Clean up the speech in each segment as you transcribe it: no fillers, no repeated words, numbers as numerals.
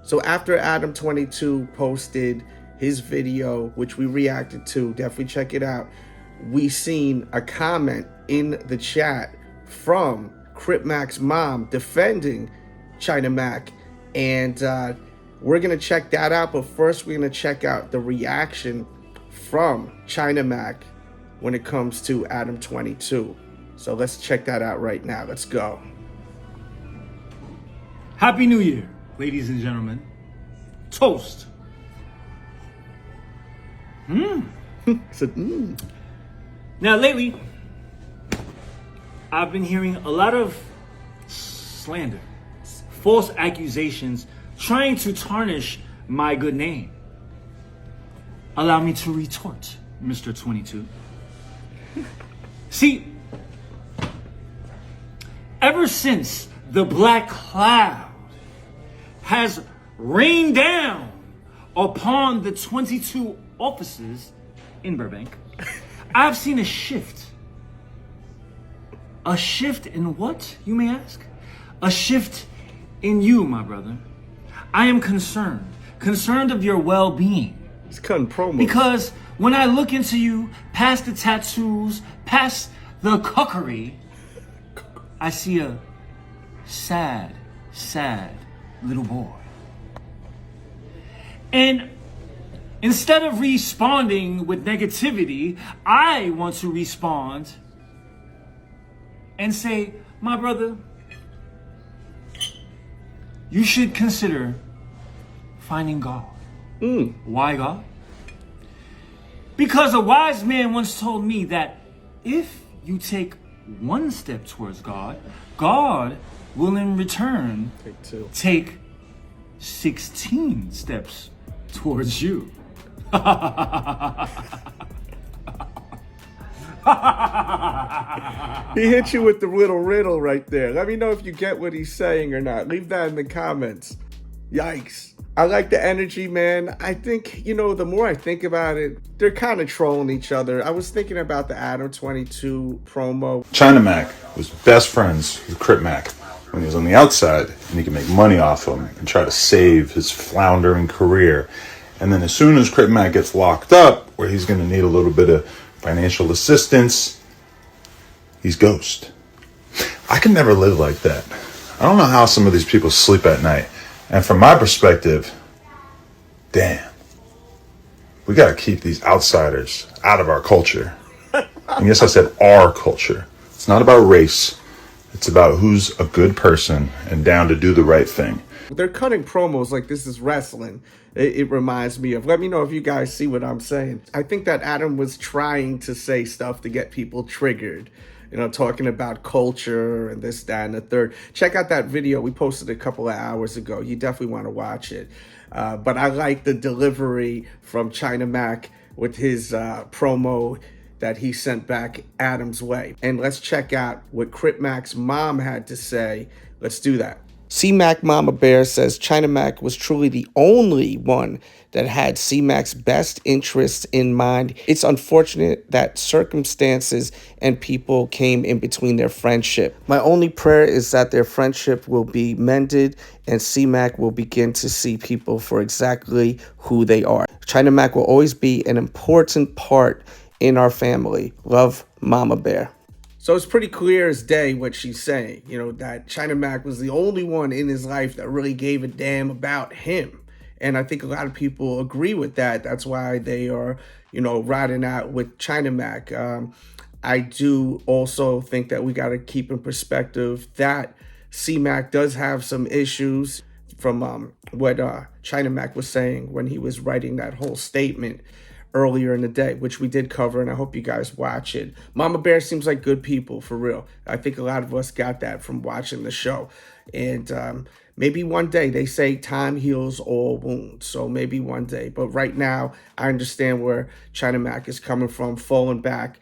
So after ADAM22 posted his video, which we reacted to, definitely check it out, we seen a comment in the chat from Cripmac's mom defending China Mac, and we're gonna check that out. But first, we're gonna check out the reaction from China Mac when it comes to ADAM22. So let's check that out right now. Let's go. Happy New Year, ladies and gentlemen. Toast. Now, lately, I've been hearing a lot of slander, false accusations, trying to tarnish my good name. Allow me to retort, Mr. 22. See, ever since the black cloud has rained down upon the 22 offices in Burbank, I've seen a shift. A shift in what, you may ask? A shift in you, my brother. I am concerned of your well-being. He's cutting promos. Because when I look into you, past the tattoos, past the cuckery, I see a sad, sad little boy. And instead of responding with negativity, I want to respond and say, my brother, you should consider finding God. Why God? Because a wise man once told me that if you take one step towards God, God will in return take 16 steps towards you. He hit you with the little riddle right there. Let me know if you get what he's saying or not. Leave that in the comments. Yikes. I like the energy, man. I think, the more I think about it, they're kind of trolling each other. I was thinking about the ADAM22 promo. China Mac was best friends with Cripmac when he was on the outside, and he could make money off him and try to save his floundering career. And then as soon as Cripmac gets locked up, where he's going to need a little bit of financial assistance, he's ghost. I can never live like that. I don't know how some of these people sleep at night. And from my perspective, damn, we got to keep these outsiders out of our culture. And yes, I said our culture. It's not about race. It's about who's a good person and down to do the right thing. They're cutting promos like this is wrestling. It reminds me of. Let me know if you guys see what I'm saying. I think that Adam was trying to say stuff to get people triggered. Talking about culture and this, that, and the third. Check out that video we posted a couple of hours ago. You definitely want to watch it. But I like the delivery from China Mac with his promo that he sent back Adam's way. And let's check out what Cripmac's mom had to say. Let's do that. C-Mac Mama Bear says China Mac was truly the only one that had C-Mac's best interests in mind. It's unfortunate that circumstances and people came in between their friendship. My only prayer is that their friendship will be mended and C-Mac will begin to see people for exactly who they are. China Mac will always be an important part in our family. Love, Mama Bear. So it's pretty clear as day what she's saying, that China Mac was the only one in his life that really gave a damn about him. And I think a lot of people agree with that. That's why they are, riding out with China Mac. I do also think that we got to keep in perspective that C-Mac does have some issues from what China Mac was saying when he was writing that whole statement earlier in the day, which we did cover, and I hope you guys watch it. Mama Bear seems like good people, for real. I think a lot of us got that from watching the show. And maybe one day, they say time heals all wounds, so maybe one day. But right now, I understand where China Mac is coming from, falling back,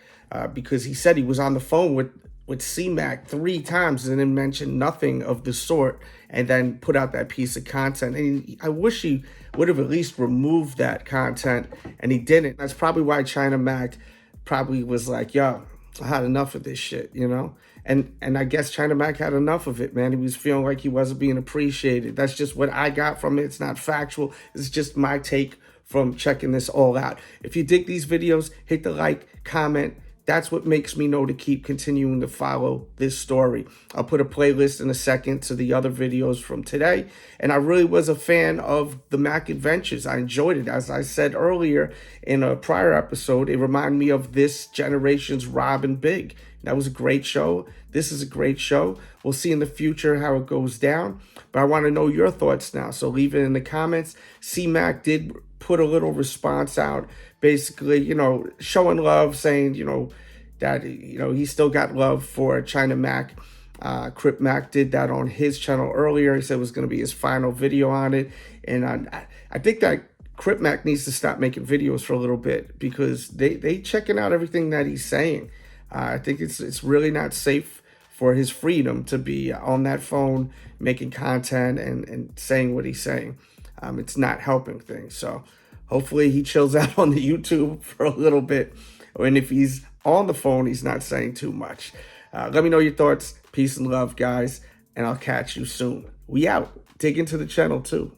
because he said he was on the phone with C-Mac 3 times and then mentioned nothing of the sort, and then put out that piece of content. And I wish he would have at least removed that content, and he didn't. That's probably why China Mac probably was like, yo, I had enough of this shit, you know? And I guess China Mac had enough of it, man. He was feeling like he wasn't being appreciated. That's just what I got from it. It's not factual. It's just my take from checking this all out. If you dig these videos, hit the like, comment. That's what makes me know to keep continuing to follow this story. I'll put a playlist in a second to the other videos from today. And I really was a fan of the Mac Adventures. I enjoyed it. As I said earlier in a prior episode, it reminded me of this generation's Rob and Big. That was a great show. This is a great show. We'll see in the future how it goes down. But I want to know your thoughts now. So leave it in the comments. C-Mac did put a little response out, basically, you know, showing love, saying, you know, that, you know, he still got love for China Mac. Cripmac did that on his channel earlier. He said it was going to be his final video on it. And I think that Cripmac needs to stop making videos for a little bit, because they checking out everything that he's saying. I think it's really not safe for his freedom to be on that phone making content and saying what he's saying. It's not helping things. So hopefully he chills out on the YouTube for a little bit. And if he's on the phone, he's not saying too much. Let me know your thoughts. Peace and love, guys. And I'll catch you soon. We out. Dig into the channel too.